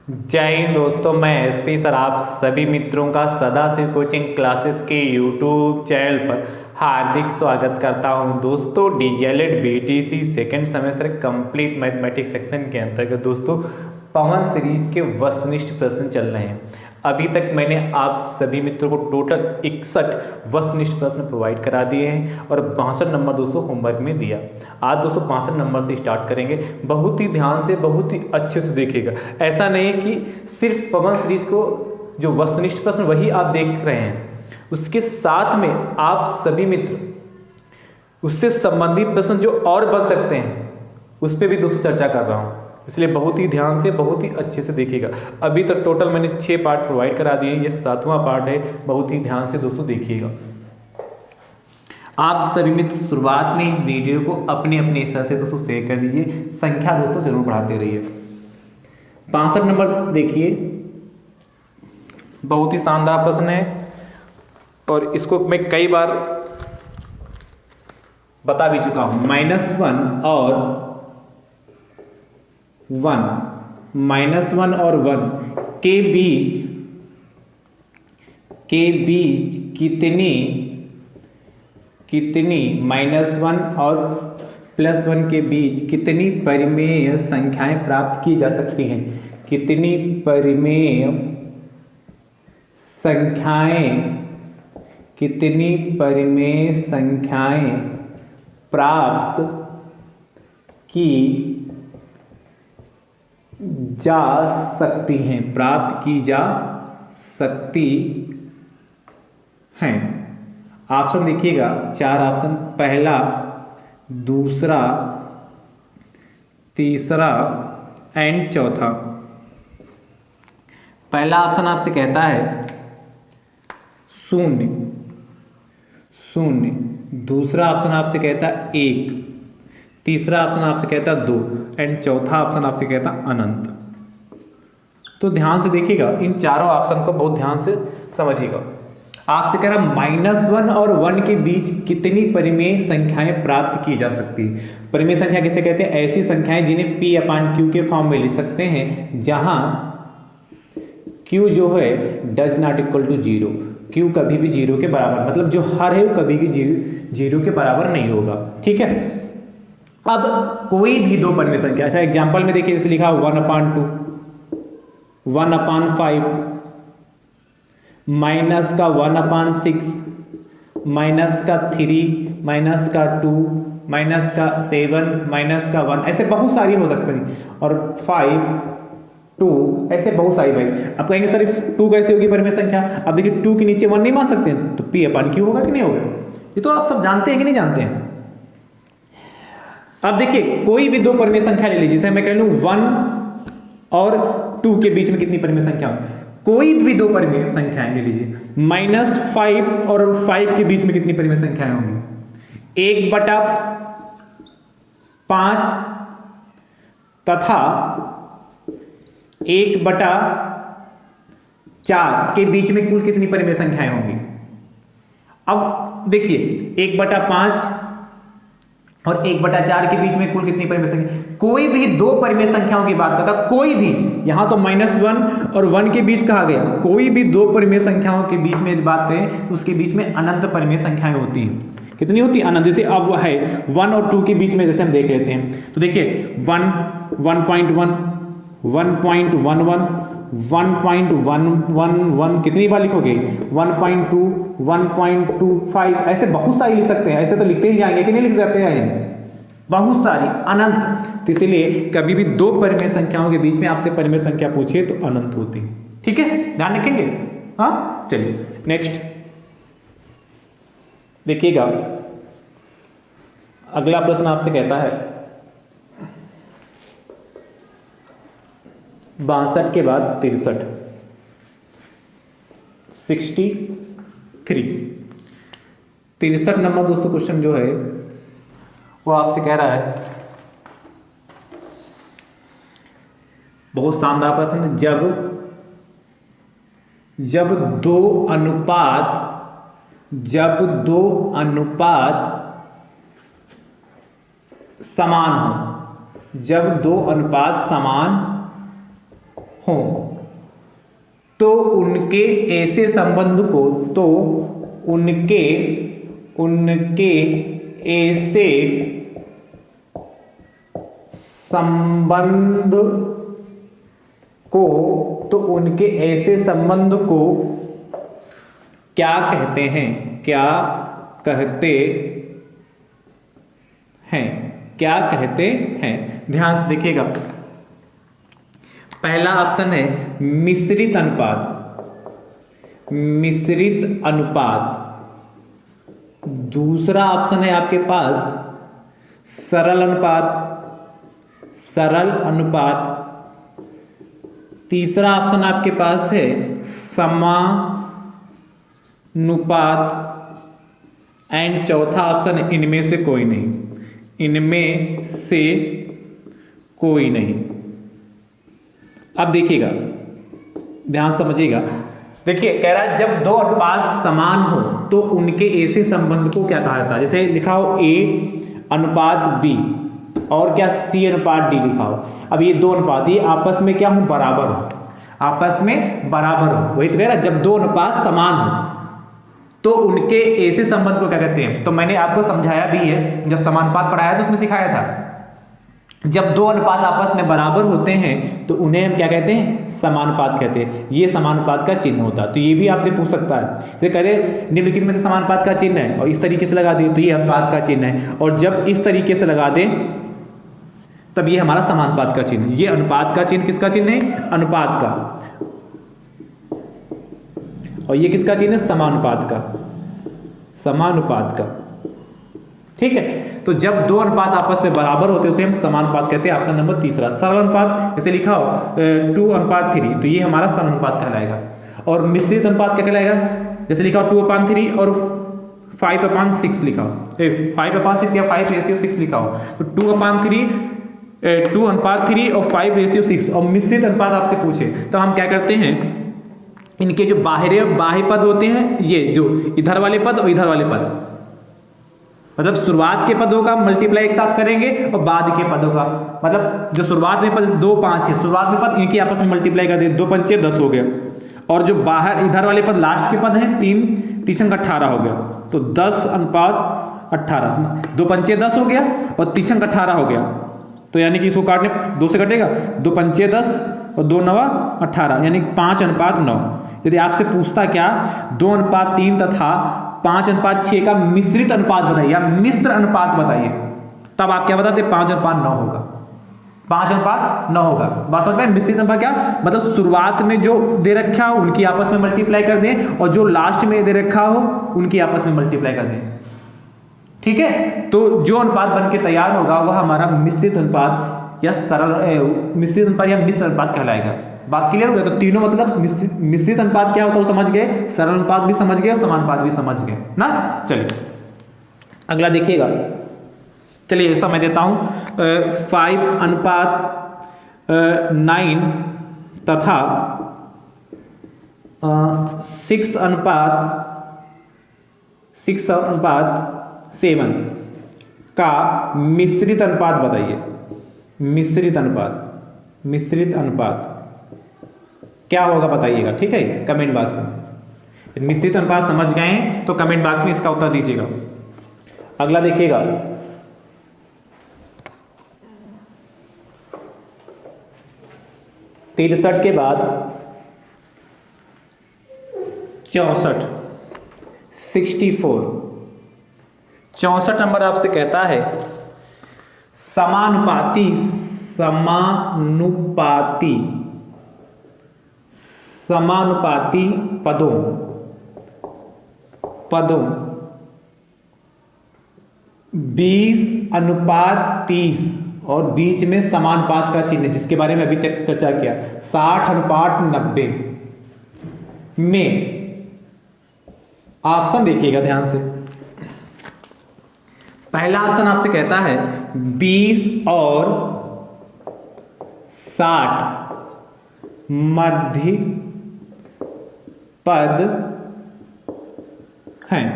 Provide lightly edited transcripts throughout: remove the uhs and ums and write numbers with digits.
जय हिंद दोस्तों, मैं एसपी सर आप सभी मित्रों का सदाशिव कोचिंग क्लासेस के यूट्यूब चैनल पर हार्दिक स्वागत करता हूं। दोस्तों DElEd BTC second semester complete mathematics section के अंतर्गत दोस्तों पवन सीरीज के वस्तुनिष्ठ प्रश्न चल रहे हैं। अभी तक मैंने आप सभी मित्रों को टोटल 61 वस्तुनिष्ठ प्रश्न प्रोवाइड करा दिए हैं और 62 नंबर दोस्तों होमवर्क में दिया। आज दोस्तों 65 नंबर से स्टार्ट करेंगे। बहुत ही ध्यान से, बहुत ही अच्छे से देखिएगा। ऐसा नहीं है कि सिर्फ पवन सीरीज को जो वस्तुनिष्ठ प्रश्न वही आप देख रहे हैं, उसके साथ में आप सभी मित्र उससे संबंधित प्रश्न जो और बन सकते हैं उस पर भी दोस्तों चर्चा कर रहा हूँ, इसलिए बहुत ही ध्यान से, बहुत ही अच्छे से देखिएगा। अभी तक टोटल मैंने 6 पार्ट प्रोवाइड करा दिए, ये 7वां पार्ट है। बहुत ही ध्यान से दोस्तों देखिएगा। आप सभी मित्र शुरुआत में इस वीडियो को अपने अपने स्तर से दोस्तों शेयर कर दीजिए, संख्या दोस्तों जरूर बढ़ाते रहिए। 65 नंबर देखिए, बहुत ही शानदार प्रश्न है और इसको मैं कई बार बता भी चुका हूं। -1 और 1 और 1 के बीच कितनी -1 और +1 के बीच कितनी परिमेय संख्याएं प्राप्त की जा सकती हैं? कितनी परिमेय संख्याएं प्राप्त की जा सकती हैं? ऑप्शन देखिएगा, 4 ऑप्शन। पहला, दूसरा, तीसरा एंड चौथा। पहला ऑप्शन आपसे कहता है 0, दूसरा ऑप्शन आपसे कहता है 1, तीसरा ऑप्शन आपसे कहता है 2 एंड चौथा ऑप्शन आपसे कहता है अनंत। तो ध्यान से देखिएगा, इन चारों ऑप्शन को बहुत ध्यान से समझिएगा। आपसे कह रहा -1 और 1 के बीच कितनी परिमेय संख्याएं प्राप्त की जा सकती है। परिमेय संख्या किसे कहते हैं? ऐसी संख्याएं जिन्हें P/Q के फॉर्म में लिख सकते हैं, जहां Q जो है does not equal to 0। Q कभी भी 0 के बराबर, मतलब जो हर है वो कभी भी 0 के बराबर नहीं होगा। ठीक है। अब कोई भी दो परिमेय संख्या, अच्छा एग्जाम्पल में देखिए, जैसे लिखा 1/2, 1/5, माइनस का 1/6, माइनस का 3, माइनस का 2, माइनस का 7, माइनस का 1, ऐसे बहुत सारी हो सकते हैं। और 5, 2, ऐसे बहुत सारी भाई। अब कहेंगे सर 2 कैसे होगी परिमेय संख्या? अब देखिए 2 के नीचे 1 नहीं मान सकते, तो P/Q होगा कि नहीं होगा? ये तो आप सब जानते हैं कि नहीं जानते हैं? अब देखिए कोई भी दो परिमेय संख्या ले लीजिए, जैसे मैं कह लूं 1 और 2 के बीच में कितनी परिमेय संख्या होगी? कोई भी दो परिमेय संख्याएं ले लीजिए। -5 और 5 के बीच में कितनी परिमेय संख्याएं होंगी? 1/5 तथा 1/4 के बीच में कुल कितनी परिमेय संख्याएं होंगी? अब देखिए 1/5 और 1/4 के बीच में कुल कितनी परिमेय संख्या? कोई भी दो परिमेय संख्याओं की बात करता, कोई भी, यहां तो -1 और 1 के बीच कहा गया, कोई भी दो परिमेय संख्याओं के बीच में बात करें तो उसके बीच में अनंत परिमेय संख्याएं होती हैं। कितनी होती है? अनंत। जैसे अब है 1 और 2 के बीच में, जैसे हम देख लेते हैं, तो देखिए 1, 1.1, 1.11, 1.111, कितनी बार लिखोगे? 1.2, 1.25, ऐसे बहुत सारी लिख सकते हैं। ऐसे तो लिखते ही जाएंगे कि नहीं लिख सकते हैं? बहुत सारी, अनंत। तो इसलिए कभी भी दो परिमेय संख्याओं के बीच में आपसे परिमेय संख्या पूछे तो अनंत होती है। ठीक है, ध्यान रखेंगे। हाँ, चलिए नेक्स्ट देखिएगा। अगला प्रश्न आपसे कहता है 62 के बाद 63, 63 नंबर दोस्तों क्वेश्चन जो है वो आपसे कह रहा है, बहुत शानदार प्रश्न। जब दो अनुपात समान हो, जब दो अनुपात समान हो तो उनके ऐसे संबंध को ऐसे संबंध को क्या कहते हैं? क्या कहते हैं? ध्यान से देखिएगा। पहला ऑप्शन है मिश्रित अनुपात। दूसरा ऑप्शन है आपके पास सरल अनुपात। तीसरा ऑप्शन आपके पास है समानुपात एंड चौथा ऑप्शन है इनमें से कोई नहीं। अब देखिएगा, ध्यान समझिएगा। देखिए कह रहा है जब दो अनुपात समान हो तो उनके ऐसे संबंध को क्या कहा जाता है? जैसे लिखा हो A अनुपात B और क्या C अनुपात D लिखा हो। अब ये दो अनुपात ये आपस में क्या हो? बराबर हो। वही तो कह रहा है जब दो अनुपात समान हो तो उनके ऐसे संबंध को क्या कहते हैं? तो मैंने आपको समझाया भी है, जब समानुपात पढ़ाया तो उसमें सिखाया था। जब दो अनुपात आपस में बराबर होते हैं तो उन्हें हम क्या कहते हैं? समानुपात कहते हैं। ये समानुपात का चिन्ह होता है। तो ये भी आपसे पूछ सकता है, जैसे कह रहे निम्नलिखित में से समानुपात का चिन्ह है और इस तरीके से लगा दे तो ये अनुपात का चिन्ह है, और जब इस तरीके से लगा दे तब ये हमारा समानुपात का चिन्ह। ये अनुपात का चिन्ह किसका चिन्ह है? अनुपात का। और ये किसका चिन्ह है? समानुपात का। ठीक है, तो जब दो अनुपात आपस में बराबर होते हैं तो हम समानुपात कहते हैं। ऑप्शन नंबर तीसरा। सरल अनुपात जैसे लिखा हो 2:3 तो ये हमारा सरल अनुपात कहलाएगा। और मिश्रित अनुपात क्या कहलाएगा? जैसे लिखा हो 2/3 और 5/6 लिखा हो, 5/6 या 5:6 लिखा हो तो 2/3 और 5:6। और मिश्रित अनुपात आपसे पूछे तो हम क्या करते हैं? इनके जो बाह्य पद होते हैं, ये जो इधर वाले पद और इधर वाले पद, मतलब शुरुआत के पदों का मल्टीप्लाई एक साथ करेंगे और बाद के पदों का, मतलब जो शुरुआत में पद 2, 5 है, शुरुआत में पद इनकी आपस में मल्टीप्लाई कर दे, 2 पंचे 10 हो गया। और जो बाहर इधर वाले पद लास्ट के पद हैं 3 3 18 हो गया, तो 10:18, 2 पंचे 10 हो गया और 3 18 हो गया। तो यानी कि इसको काटने 2 से कटेगा, 2 पंचे 10 और 2 9 18, यानी 5:9। यदि आपसे पूछता क्या 2:3 तथा 5:6 का मिश्रित अनुपात बताइए या मिश्र अनुपात बताइए, तब आप क्या बताते? 5:9 होगा। 5:9 होगा। बात समझ में? मिश्रित अनुपात क्या मतलब? शुरुआत में जो दे रखा हो उनकी आपस में मल्टीप्लाई कर दें और जो लास्ट में दे रखा हो उनकी आपस में मल्टीप्लाई कर दें। ठीक है, तो जो अनुपात बन के तैयार होगा वह हमारा मिश्रित अनुपात या मिश्रित अनुपात या मिश्र अनुपात कहलाएगा। बात क्लियर हो गया? तो तीनों मतलब मिश्रित अनुपात क्या होता है वो समझ गए, सरल अनुपात भी समझ गए और समानुपात भी समझ गए ना। चलिए अगला देखिएगा। चलिए ऐसा मैं देता हूं 5:9 तथा 6:7 का मिश्रित अनुपात बताइए। मिश्रित अनुपात क्या होगा बताइएगा। ठीक है, कमेंट बॉक्स में। मिश्रित अनुपात समझ गए हैं तो कमेंट बॉक्स में इसका उत्तर दीजिएगा। अगला देखिएगा 63 के बाद 64, 64 नंबर आपसे कहता है समानुपाती पदों 20:30 और बीच में समानुपात का चिन्ह, जिसके बारे में अभी चर्चा किया 60:90 में। ऑप्शन देखिएगा ध्यान से। पहला ऑप्शन आपसे कहता है 20 और 60 मध्य पद हैं,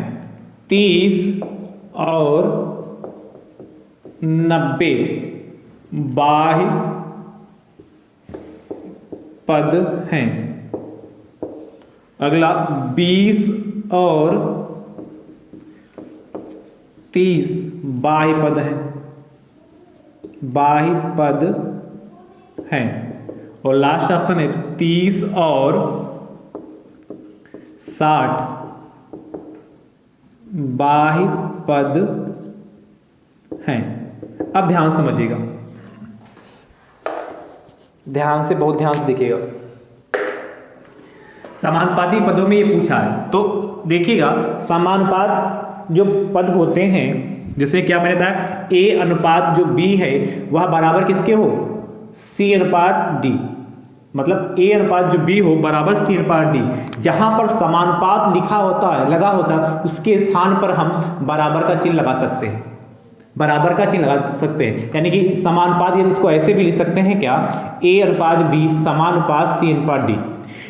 30 और 90 बाह्य पद हैं। अगला 20 और 30 बाह्य पद हैं, बाह्य पद हैं। और लास्ट ऑप्शन है 30 और 60 बाह्य पद हैं। अब ध्यान समझिएगा, ध्यान से, बहुत ध्यान से देखिएगा। समानुपाती पदों में ये पूछा है, तो देखिएगा समानुपात जो पद होते हैं, जैसे क्या मैंने बताया, ए अनुपात जो बी है वह बराबर किसके हो, सी अनुपात डी। मतलब ए अनुपात जो बी हो बराबर सी अनुपात डी। जहां पर समानुपात लिखा होता है, लगा होता है, उसके स्थान पर हम बराबर का चिन्ह लगा सकते हैं, बराबर का चिन्ह लगा सकते हैं। यानी कि समानुपात, यदि इसको ऐसे भी लिख सकते हैं क्या, ए अनुपात बी समानुपात सी अनुपात डी।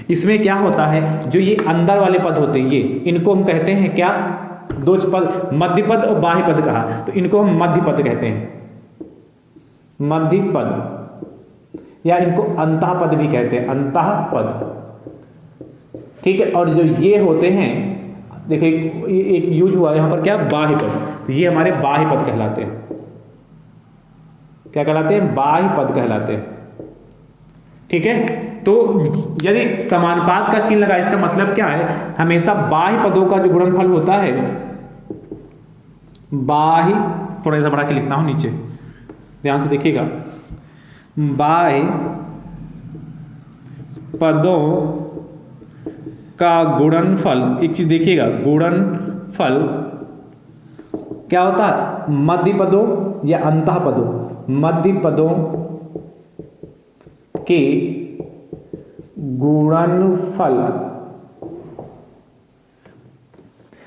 इसमें क्या होता है, जो ये अंदर वाले पद होते हैं, ये इनको हम कहते हैं क्या, दो पद, मध्य पद और बाह्य पद कहा, तो इनको हम मध्य पद कहते हैं, मध्य पद, या इनको अंतः पद भी कहते हैं, अंतः पद। ठीक है। और जो ये होते हैं, देखिए एक यूज हुआ यहां पर क्या, बाह्य पद, तो ये हमारे बाह्य पद कहलाते हैं। क्या कहलाते हैं, बाह्य पद कहलाते हैं। ठीक है। तो यदि समानुपात का चिन्ह लगा, इसका मतलब क्या है, हमेशा बाह्य पदों का जो गुणनफल होता है, बाह्य, थोड़ा सा बढ़ा के लिखना हो नीचे, ध्यान से देखिएगा, बाह्य पदों का गुणनफल, एक चीज देखिएगा, गुणनफल क्या होता है, मध्य पदों या अंतः पदों, मध्य पदों के गुणनफल,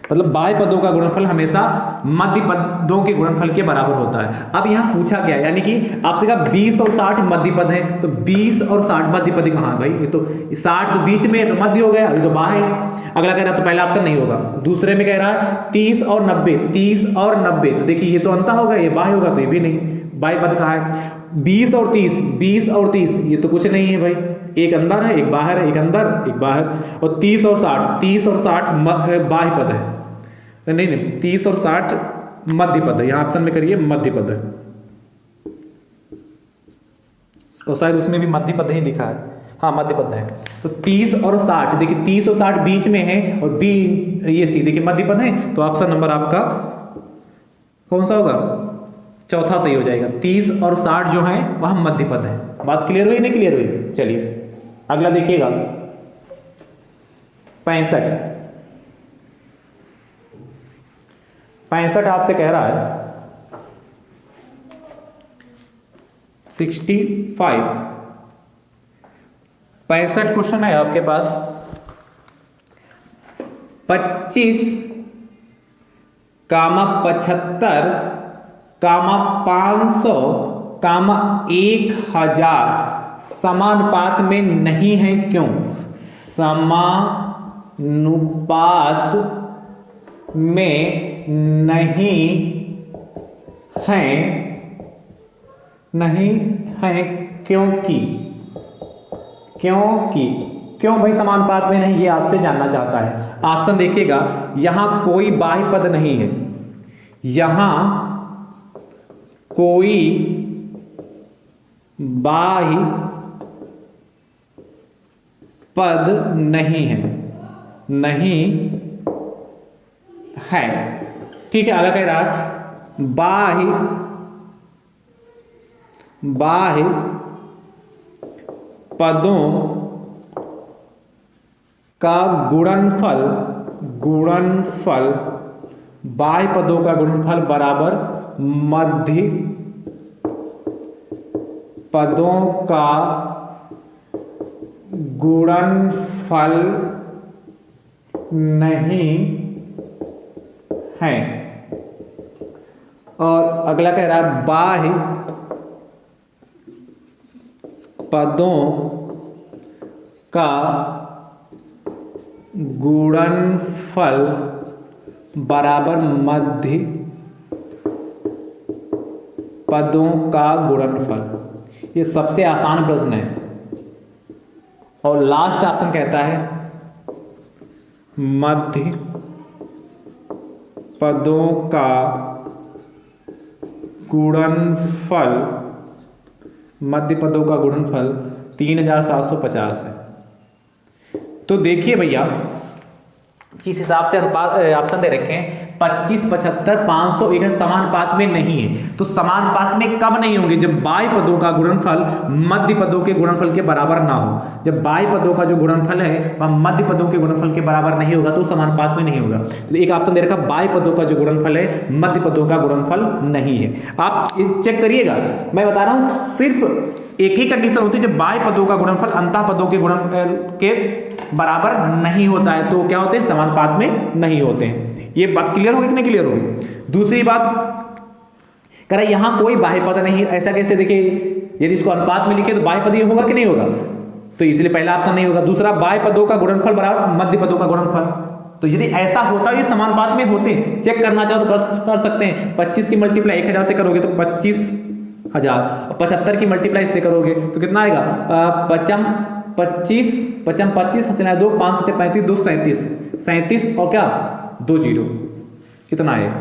मतलब बाह्य पदों का गुणनफल हमेशा मध्य पदों के गुणनफल के बराबर होता है। अब यहां पूछा गया, यानी कि आपसे कहा 20 और 60 मध्य पद है, तो 20 और 60 मध्य पद कहां है भाई, ये तो 60 तो बीच में, तो मध्य हो गया, ये तो बाह्य है। अगला कह रहा तो पहला ऑप्शन नहीं होगा। दूसरे में कह रहा है 30 और 90, 30 और 90, तो देखिए ये तो अंतः होगा, ये बाह्य होगा, तो ये भी नहीं, बाह्य पद कहां है। 20 और 30, 20 और 30, ये तो कुछ नहीं है भाई, एक अंदर है एक बाहर है, एक अंदर एक बाहर। और 30 और 60, 30 और 60 बाह्य पद है, नहीं नहीं 30 और 60 मध्य पद है, यहां ऑप्शन में करिए मध्य पद है, और शायद उसमें भी मध्य पद ही लिखा है, हाँ मध्य पद है। तो 30 और 60, देखिए 30 और 60 बीच में है, और बी ये सी देखिए मध्य पद है, तो ऑप्शन नंबर आपका कौन सा होगा, चौथा सही हो जाएगा। 30 और 60 जो है वह मध्य पद है। बात क्लियर हुई नहीं क्लियर हुई, चलिए अगला देखिएगा 65 आपसे कह रहा है 65 क्वेश्चन है आपके पास। 25, 75, 500, 1000 समानुपात में नहीं है, क्यों, समानुपात में नहीं है, क्यों भाई समानुपात में नहीं, ये आपसे जानना चाहता है। ऑप्शन देखिएगा, यहां कोई बाह्य पद नहीं है, यहां कोई बाह्य पद नहीं है, ठीक है। आगे कह रहा है बाह्य पदों का गुणनफल, बाह्य पदों का गुणनफल बराबर मध्य पदों का गुणनफल नहीं है। और अगला कह रहा है बाह्य पदों का गुणनफल बराबर मध्य पदों का गुणनफल। ये सबसे आसान प्रश्न है, और लास्ट ऑप्शन कहता है मध्य पदों का गुणनफल, मध्य पदों का गुणनफल 3750 है। तो देखिए भैया, जिस हिसाब से अनुपात ऑप्शन दे रखे हैं 25, 75, 500 एक समानुपात में नहीं है। तो समानुपात में कब नहीं होंगे? जब बाह्य पदों का गुणनफल मध्य पदों के गुणनफल के बराबर ना हो। जब बाह्य पदों का जो गुणनफल है वह मध्य पदों के गुणनफल के बराबर नहीं होगा तो समानुपात में नहीं होगा। तो एक ऑप्शन दे रखा बाह्य पदों का जो गुणनफल है मध्य पदों का गुणनफल नहीं है। आप चेक करिएगा, मैं बता रहा हूं सिर्फ एक ही कंडीशन होती है जब बाह्य पदों का गुणनफल अंतः पदों के गुणनफल के बराबर नहीं होता है तो क्या होते हैं? समानुपात में नहीं होते हैं। ये बात क्लियर होगी कि नहीं क्लियर होगी? दूसरी बात कह रहा यहां कोई बाह्य पद नहीं, ऐसा कैसे? देखिए यदि इसको अनुपात में लिखे तो बाह्य पद ये होगा कि नहीं होगा? तो इसलिए पहला ऑप्शन नहीं होगा। दूसरा बाह्य पदों का गुणनफल बराबर मध्य पदों का गुणनफल, तो यदि ऐसा होता है ये समानुपात में होते। चेक करना चाहो तो कर सकते हैं। 25 की मल्टीप्लाई 1000 से करोगे तो 25,000, 75 की मल्टीप्लाई इससे करोगे तो कितना आएगा? 25 2 5 7 35 2 37 और क्या 2 0 कितना आएगा?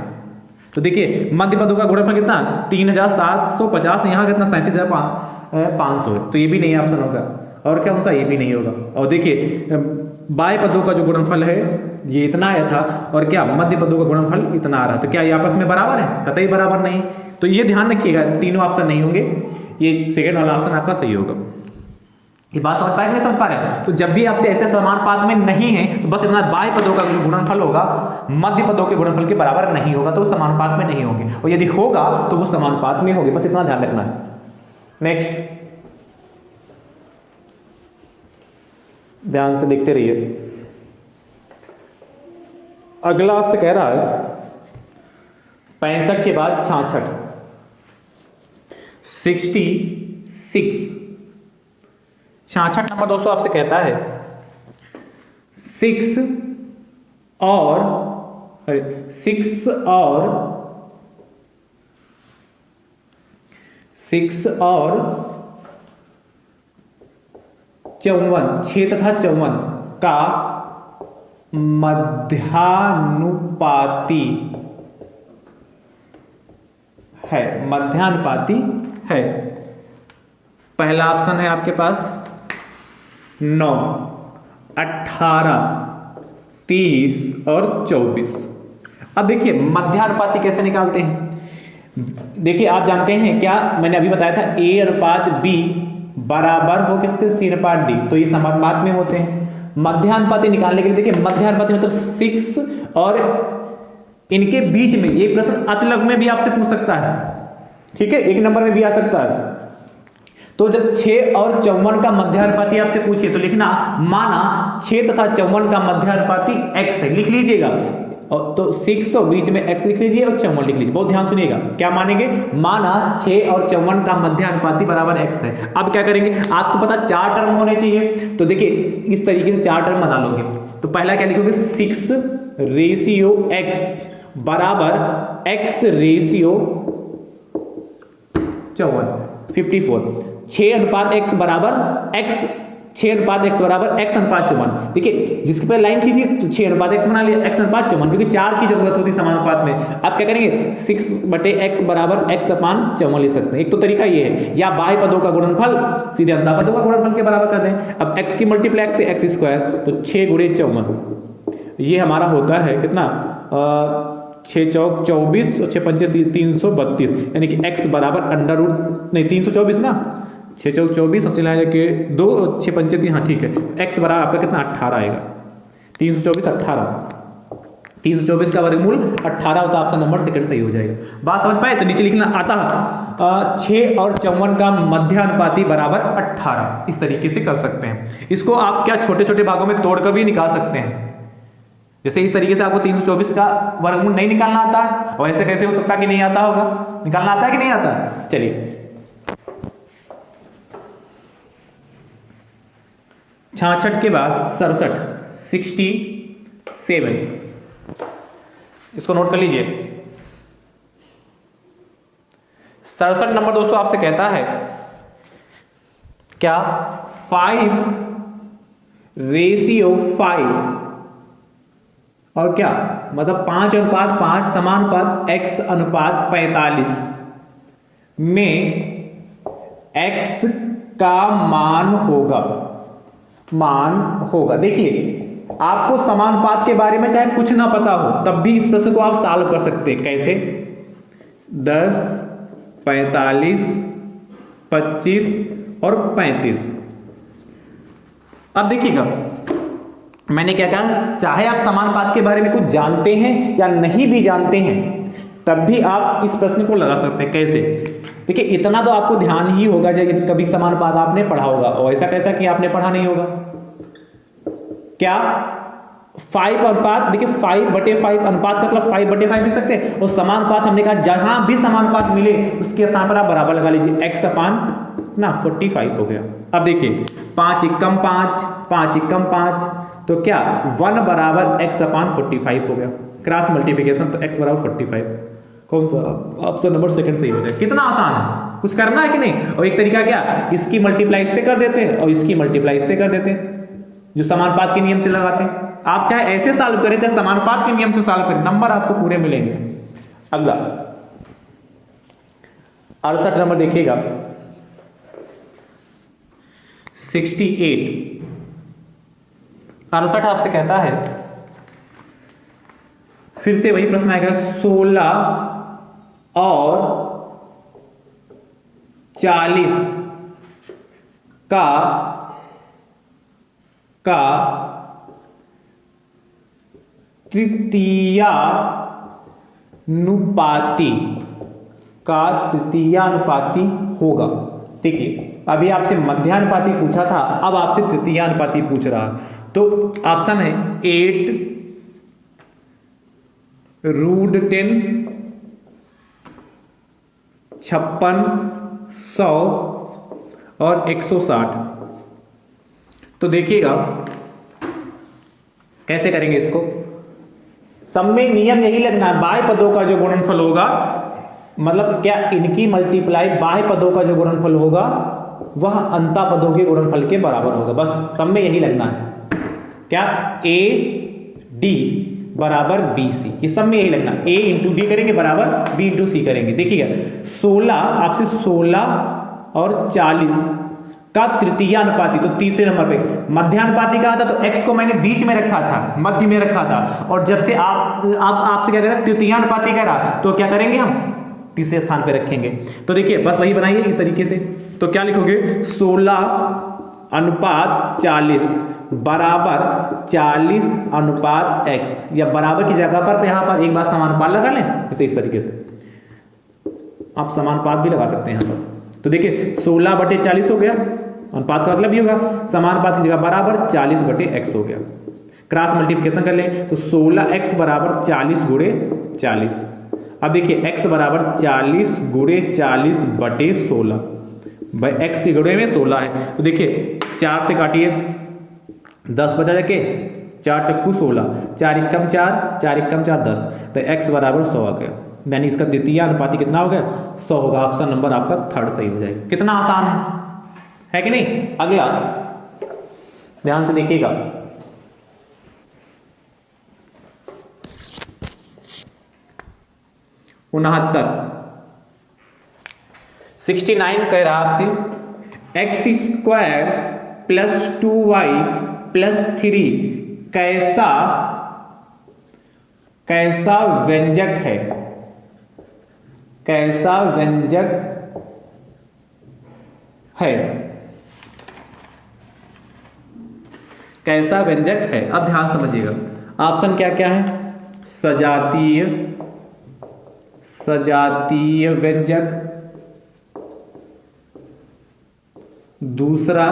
तो देखिए मध्य पदों का गुणनफल कितना? 3750, यहाँ कितना 37,500, तो ये भी नहीं ऑप्शन होगा। और क्या सा? ये भी नहीं होगा। और देखिए बाह्य पदों का जो गुणनफल है ये इतना आया था और क्या मध्य पदों का गुणनफल इतना आ रहा है, तो क्या ये आपस में बराबर है? कतई बराबर नहीं। तो ये ध्यान रखिएगा, तीनों ऑप्शन नहीं होंगे, ये सेकेंड वाला ऑप्शन आपका सही होगा। ये बात समझ पाए कि नहीं समझ पा रहे? तो जब भी आपसे ऐसे समानुपात में नहीं है तो बस इतना बाह्य पदों का जो गुणनफल होगा मध्य पदों के गुणनफल के बराबर नहीं होगा तो समानुपात में नहीं होंगे, और यदि होगा तो वो समानुपात में होंगे। बस इतना ध्यान रखना है। नेक्स्ट, ध्यान से देखते रहिए। अगला आपसे कह रहा है 65 के बाद 66, 66 नंबर दोस्तों आपसे कहता है 6 और 54, 6 तथा 54 का मध्यानुपाती है। पहला ऑप्शन है आपके पास 9, 18, 30 और 24। अब देखिए मध्यानुपाती कैसे निकालते हैं? देखिए आप जानते हैं क्या, मैंने अभी बताया था A अनुपात B बराबर हो किसके? C अनुपात D, तो ये समानुपात में होते हैं। मध्यानुपाती निकालने के लिए देखिए मध्यानुपाती मतलब 6 और इनके बीच में, ये प्रश्न अतिलघु में भी आपसे पूछ सकता है, ठीक है, 1 नंबर में भी आ सकता है। तो जब 6 और 54 का मध्यानुपाती आपसे पूछिए तो लिखना, माना 6 तथा 54 का मध्यानुपाती x है, लिख लीजिएगा। और तो 6 और बीच में x लिख लीजिए और 54 लिख लीजिए। बहुत ध्यान सुनिएगा, क्या मानेंगे? माना 6 और 54 का मध्यानुपाती बराबर x है। अब क्या करेंगे? आपको पता 4 टर्म होने चाहिए, तो देखिए इस तरीके से 4 टर्म बना लोगे। तो पहला क्या लिखोगे? 6 रेशियो x बराबर x रेशियो 54, 6 अनुपात x बराबर x, 6 अनुपात x बराबर x अनुपात 54। देखिए जिसके पे लाइन खींचिए तो 6 अनुपात x बना लिया, x अनुपात 54, क्योंकि 4 की जरूरत होती है समानुपात में। आप क्या करेंगे? 6/x बराबर x अपान 54 ले सकते हैं। एक तो तरीका ये है, या बाह्य पदों का गुणनफल सीधे अंतः पदों का गुणनफल के बराबर कर दें। अब x की मल्टीप्लाई x से x स्क्वायर, तो 6 × 54, ये हमारा होता है कितना? 6 चौक 24 और 6 पंचे 332, यानी कि x बराबर √, 324 ना, 6 चौक 24 और सिला के 2 6 पंचे 3, हाँ ठीक है। x बराबर आपका कितना? 18 आएगा। 324 18, 324 का वर्गमूल 18 होता है, ऑप्शन नंबर सेकंड सही हो जाएगा। बात समझ पाए? तो नीचे लिखना आता 6 और 54 का मध्यानुपाती बराबर 18, इस तरीके से कर सकते हैं। इसको आप क्या छोटे छोटे भागों में तोड़कर भी निकाल सकते हैं। जैसे इस तरीके से आपको 324 का वर्गमूल नहीं निकालना आता है, और ऐसे कैसे हो सकता है कि नहीं आता होगा? निकालना आता है कि नहीं आता? चलिए 66 के बाद 67, 67, इसको नोट कर लीजिए। 67 नंबर दोस्तों आपसे कहता है क्या? 5 रेशियो 5 और क्या मतलब 5:5 समानुपात x अनुपात 45 में x का मान होगा। देखिए आपको समानुपात के बारे में चाहे कुछ ना पता हो तब भी इस प्रश्न को आप सॉल्व कर सकते हैं। कैसे? 10, 45, 25 और 35। अब देखिएगा मैंने क्या कहा, चाहे आप समानुपात के बारे में कुछ जानते हैं या नहीं भी जानते हैं तब भी आप इस प्रश्न को लगा सकते हैं। कैसे? देखिए इतना तो आपको ध्यान ही होगा जब कभी समानुपात आपने पढ़ा होगा, और ऐसा कैसा कि आपने पढ़ा नहीं होगा। क्या 5 अनुपात, देखिए 5/5 अनुपात का मतलब 5/5 लिख सकते हैं, और समानुपात हमने कहा जहां भी समानुपात मिले उसके स्थान पर आप बराबर लगा लीजिए, x अपान ना 45 हो गया। अब देखिए 5 एकम 5, 5 एकम 5, तो क्या 1 बराबर x अपान 45 हो गया। क्रॉस मल्टीप्लिकेशन तो x बराबर 45। कौन सा ऑप्शन नंबर सेकंड सही हो जाए। कितना आसान है, कुछ करना है कि नहीं। और एक तरीका क्या, इसकी मल्टीप्लाई से कर देते हैं और इसकी मल्टीप्लाई से कर देते हैं, जो समानुपात के नियम से लगाते हैं। आप चाहे ऐसे सॉल्व करें चाहे समानुपात के नियम से सॉल्व करें, नंबर आपको पूरे मिलेंगे। अगला 68 नंबर देखिएगा, 68। 68 आपसे कहता है, फिर से वही प्रश्न आएगा, 16 और 40 का तृतीयानुपाती होगा। देखिए अभी आपसे मध्यानुपाती पूछा था, अब आपसे तृतीयानुपाती पूछ रहा है, तो ऑप्शन है 8 √10, 56, 100 और 160। तो देखिएगा कैसे करेंगे इसको। सब में नियम यही लगना है, बाह्य पदों का जो गुणनफल होगा, मतलब क्या इनकी मल्टीप्लाई बाह्य पदों का जो गुणनफल होगा वह अंता पदों के गुणनफल के बराबर होगा। बस सब में यही लगना है। क्या AD बराबर BC, ये सब में यही लगना, A इंटू डी करेंगे बराबर B इंटू सी करेंगे। देखिएगा 16 आपसे 16 और 40 का तृतीयानुपाती, तो तीसरे नंबर पे मध्यानुपाती कहा था, तो x को मैंने बीच में रखा था, मध्य में रखा था, और जब से आपसे क्या कह रहा है तृतीयानुपाती कह रहा, तो क्या करेंगे हम तीसरे स्थान पे रखेंगे। तो देखिए बस वही बनाइए इस तरीके से। तो क्या लिखोगे, 16:40 बराबर 40:x, या बराबर की जगह पर यहां पर एक बार समानुपात लगा लें, जैसे इस तरीके से आप समानुपात भी लगा सकते हैं यहां पर। तो देखिए 16/40 हो गया, अनुपात का मतलब भी होगा समानुपात की जगह बराबर 40/x हो गया। क्रॉस मल्टीप्लिकेशन कर लें तो 16x बराबर 40 गुणे 40। अब देखिए x बराबर 40 गुणे 40/16, भाई x के गुणे में 16 है, तो देखिए 4 से काटिए, 10 बचा जाके 4 चक्कू 16, 4 एकम 4, 4 एकम 4 10, तो x बराबर 100 आ गया। यानी इसका द्वितीय अनुपाती कितना हो गया, 100 होगा। ऑप्शन नंबर आपका थर्ड सही हो जाएगा। कितना आसान है कि नहीं। अगला ध्यान से देखिएगा, उनहत्तर 69 कह रहा आपसे, x² + 2y + 3 कैसा व्यंजक है, कैसा व्यंजक है, कैसा व्यंजक है। अब ध्यान समझिएगा, ऑप्शन क्या क्या है, सजातीय व्यंजक, दूसरा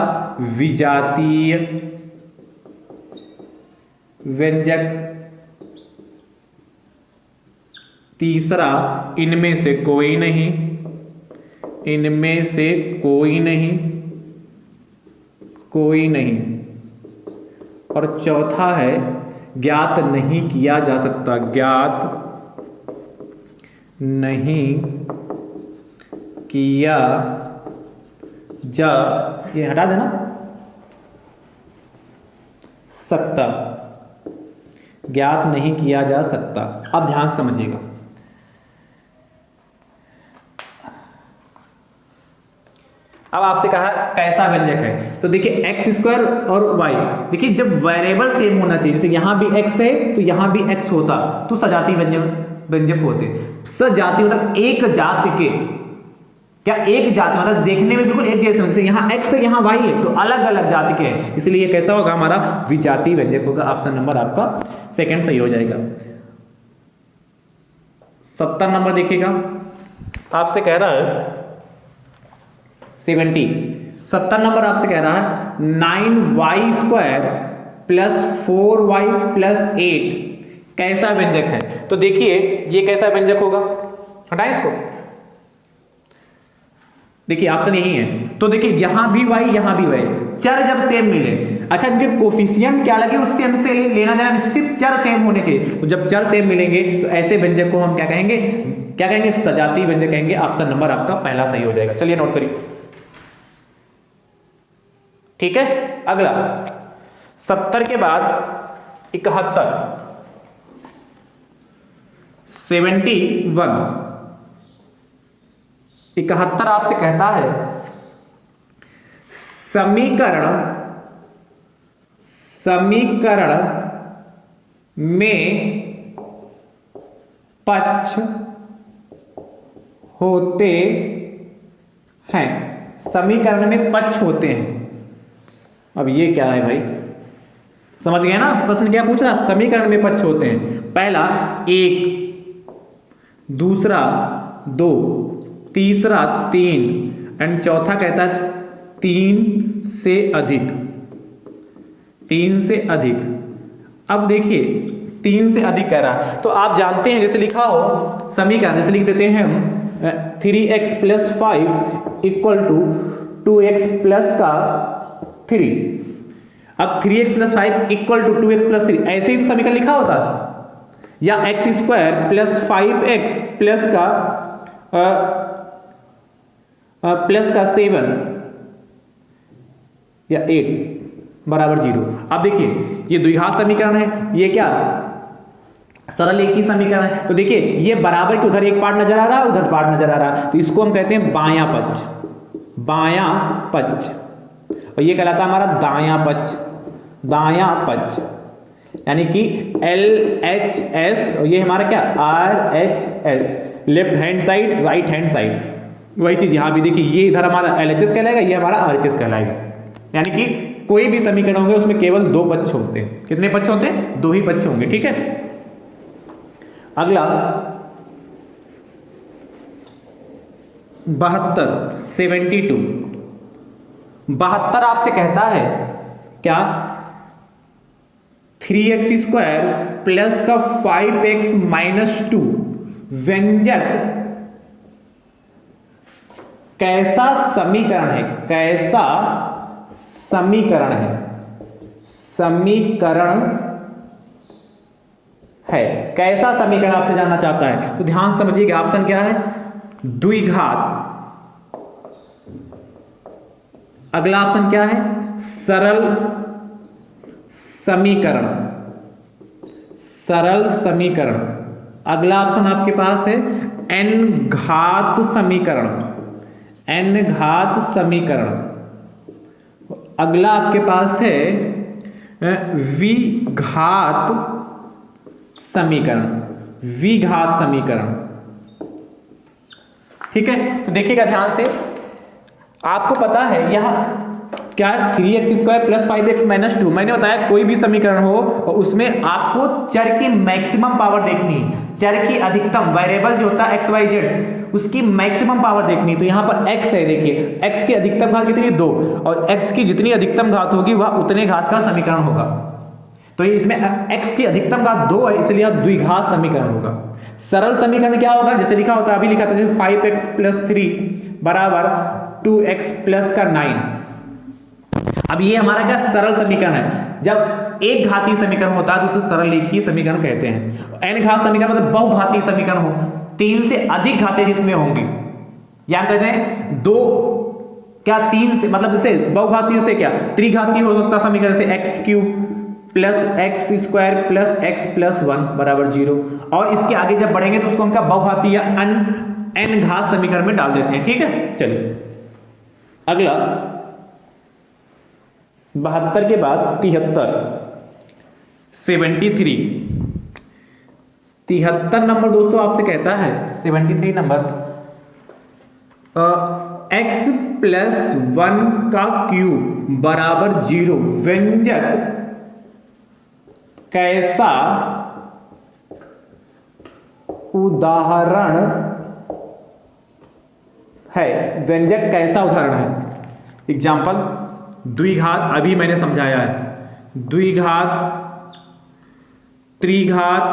विजातीय व्यंजक, तीसरा इनमें से कोई नहीं, इनमें से कोई नहीं, कोई नहीं, और चौथा है ज्ञात नहीं किया जा सकता, ज्ञात नहीं किया जा, ये हटा देना, सकता, ज्ञात नहीं किया जा सकता। अब ध्यान से समझिएगा, अब आपसे कहा कैसा व्यंजक है, तो देखिए एक्स स्क्वायर और वाई, देखिए जब वेरिएबल सेम होना चाहिए, जैसे यहां भी एक्स है तो यहां भी एक्स होता तो सजातीय व्यंजक होते। सजातीय मतलब एक जाति के, क्या एक जाति मतलब देखने में बिल्कुल एक जैसे, जैसे यहाँ एक्स है यहाँ वाई है तो अलग अलग जाति के हैं, इसलिए ये कैसा होगा हमारा विजातीय व्यंजक होगा। ऑप्शन नंबर आपका सेकंड सही हो जाएगा। 70 नंबर देखिएगा, आपसे कह रहा है 70 नंबर आपसे कह रहा है 9y² प्लस 4y प्लस 8 कैसा व्यंजक है। तो देखिए ये कैसा व्यंजक होगा, हटाएं इसको, देखिए ऑप्शन यही है। तो देखिए यहां भी y यहां भी y, चर जब सेम मिले, अच्छा इनके कोफिशिएंट क्या लगे उससे हमसे लेना देना सिर्फ चर सेम होने के, तो जब चर सेम मिलेंगे तो ऐसे व्यंजक को हम क्या कहेंगे सजातीय व्यंजक कहेंगे। ऑप्शन नंबर आपका पहला सही हो जाएगा। चलिए नोट करिए, ठीक है। अगला 70 के बाद 71, 71 71 आपसे कहता है समीकरण में पक्ष होते हैं, समीकरण में पक्ष होते हैं। अब ये क्या है भाई, समझ गए ना प्रश्न क्या पूछ रहा, समीकरण में पक्ष होते हैं। पहला 1, दूसरा 2, तीसरा 3 एंड चौथा कहता है 3 से अधिक, 3 से अधिक। अब देखिए 3 से अधिक कह रहा है, तो आप जानते हैं जैसे लिखा हो समीकरण, जैसे लिख देते हैं हम 3x + 5 = 2x प्लस का 3। अब 3x + 5 = 2x + 3, ऐसे ही तो समीकरण लिखा होता, या x² + 5x प्लस का 7 या 8 बराबर 0। अब देखिए ये द्विघात समीकरण है, ये क्या सरल एक ही समीकरण है। तो देखिए ये बराबर के उधर एक पार्ट नजर आ रहा है, उधर पार्ट नजर आ रहा है, तो इसको हम कहते हैं बायां पक्ष, बायां पक्ष। और ये कहलाता है हमारा दायां पक्ष, दायां पक्ष, यानी कि LHS, और ये हमारा क्या RHS, left hand side right hand side. वही चीज यहां भी देखिए, ये इधर हमारा LHS कहलाएगा, ये हमारा RHS कहलाएगा। यानी कि कोई भी समीकरण होंगे उसमें केवल 2 पक्ष होते हैं। कितने पक्ष होते हैं, 2 ही पक्ष होंगे, ठीक है। अगला 72 72 आपसे कहता है क्या 3x² प्लस का 5x - 2 व्यंजक कैसा समीकरण है, कैसा समीकरण है, समीकरण है, कैसा समीकरण आपसे जानना चाहता है। तो ध्यान से समझिएगा, ऑप्शन क्या है, द्विघात। अगला ऑप्शन क्या है, सरल समीकरण, सरल समीकरण। अगला ऑप्शन आपके पास है n घात समीकरण, n घात समीकरण। अगला आपके पास है विघात समीकरण, विघात समीकरण, ठीक है। तो देखिएगा ध्यान से, आपको पता है यह क्या 3x² प्लस 5x - 2, मैंने बताया कोई भी समीकरण हो और उसमें आपको चर की मैक्सिमम पावर देखनी है, चर की अधिकतम, वेरिएबल जो होता है XYZ उसकी मैक्सिमम पावर देखनी। तो यहां पर x है, देखिए x की अधिकतम घात कितनी, 2, और x की जितनी अधिकतम घात होगी वह उतने घात का समीकरण होगा। तो इसमें x की अधिकतम घात 2 है, इसलिए यह द्विघात समीकरण होगा। सरल समीकरण क्या होगा, जैसे लिखा होता है, अभी लिखा था 5x + 3 बराबर 2x प्लस का 9। अब ये हमारा क्या सरल समीकरण है। जब एक घातीय समीकरण होता है तो उसे सरल रेखीय समीकरण कहते हैं। n घात समीकरण मतलब बहुघातीय समीकरण हो, 3 से अधिक घातें जिसमें होंगी, या कहते हैं 2 क्या 3 से, मतलब जैसे बहुघातीय से क्या त्रिघातीय हो सकता समीकरण, जैसे x³ plus x square plus x plus 1 बराबर 0। और इसके आगे जब बढ़ेंगे तो उसको हम क्या बहुघातीय या n घात समीकरण में डाल देते हैं। ठीक है, चलिए अगला 72 के बाद 73, 73 नंबर दोस्तों आपसे कहता है 73 नंबर x प्लस 1 का क्यूब बराबर 0 व्यंजक कैसा उदाहरण है। व्यंजक कैसा उदाहरण है। एग्जाम्पल, द्विघात अभी मैंने समझाया है, द्विघात, त्रिघात,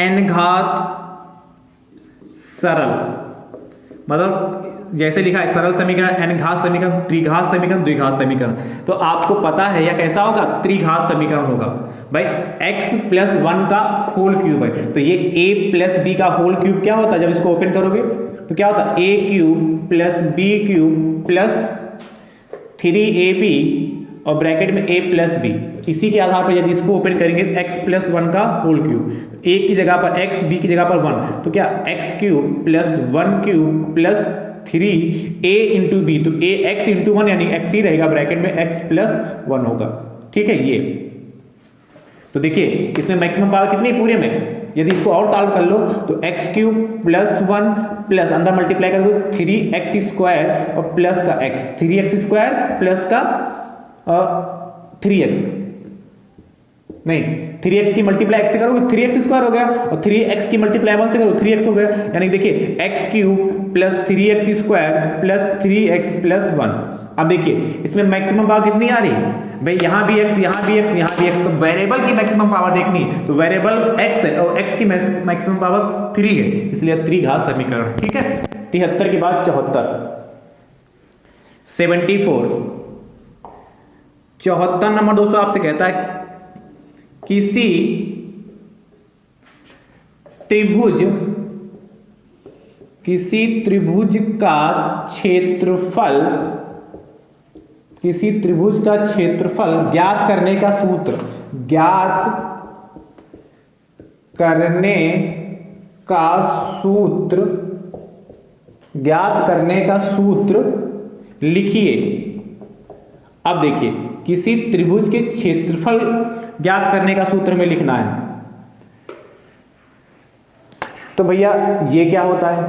n घात, सरल, मतलब जैसे लिखा है सरल समीकरण, n घात समीकरण, त्रिघात समीकरण, द्विघात समीकरण। तो आपको पता है यह कैसा होगा, त्रिघात समीकरण होगा भाई। x प्लस 1 का होल क्यूब है, तो ये a प्लस b का होल क्यूब क्या होता है, जब इसको ओपन करोगे तो क्या होता है, a cube plus b cube plus 3ab और ब्रैकेट में a प्लस b। इसी के आधार पर यदि इसको ओपन करेंगे तो x प्लस 1 का होल क्यूब, a की जगह पर x, b की जगह पर 1, तो क्या x cube plus 1 cube plus 3a into B, तो a x इंटू 1 यानी x ही रहेगा, ब्रैकेट में x प्लस 1 होगा। ठीक है, ये तो देखिए इसमें मैक्सिमम पावर कितनी है पूरे में, यदि इसको और सॉल्व कर लो तो x क्यूब प्लस 1 प्लस अंदर मल्टीप्लाई कर दो 3x स्क्वायर और प्लस का x, 3x स्क्वायर प्लस का 3x, नहीं 3x की मल्टीप्लाई x से करोगे 3x स्क्वायर हो गया, और 3x की मल्टीप्लाई 1 से करो 3x हो गया, यानी देखिए x cube plus 3x square plus 3x plus 1। अब देखिए इसमें मैक्सिमम पावर कितनी आ रही है भाई, यहां भी x, यहां भी x, यहां भी x, तो वेरिएबल की मैक्सिमम पावर देखनी है, तो वेरिएबल x है और x की मैक्सिमम पावर 3 है, इसलिए त्रिघात समीकरण। ठीक है, 73 के बाद 74, 74 नंबर दोस्तों आपसे कहता है किसी त्रिभुज का क्षेत्रफल, किसी त्रिभुज का क्षेत्रफल ज्ञात करने का सूत्र, ज्ञात करने का सूत्र लिखिए। अब देखिए किसी त्रिभुज के क्षेत्रफल ज्ञात करने का सूत्र में लिखना है, तो भैया ये क्या होता है,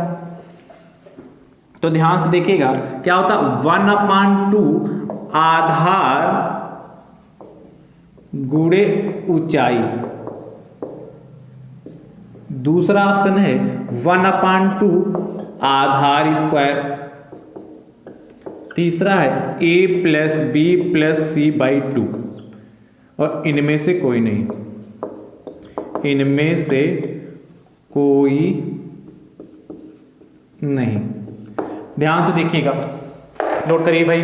तो ध्यान से देखिएगा क्या होता है, 1/2 आधार गुणे ऊंचाई। दूसरा ऑप्शन है 1/2 आधार स्क्वायर। तीसरा है a plus B plus C by 2, और इनमें से कोई नहीं, इनमें से कोई नहीं। ध्यान से देखिएगा, नोट करिए भाई,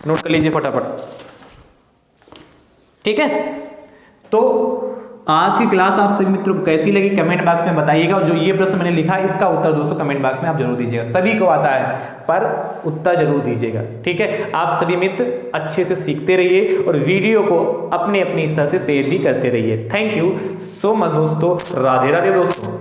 नोट कर लीजिए फटाफट। ठीक है, तो आज की क्लास आप सभी मित्रों को कैसी लगी कमेंट बॉक्स में बताइएगा, और जो ये प्रश्न मैंने लिखा है इसका उत्तर दोस्तों कमेंट बॉक्स में आप जरूर दीजिएगा। सभी को आता है पर उत्तर जरूर दीजिएगा। ठीक है, आप सभी मित्र अच्छे से सीखते रहिए और वीडियो को अपने अपनी हिस्सा से शेयर भी करते रहिए। थैंक यू सो मच दोस्तों, राधे राधे दोस्तों।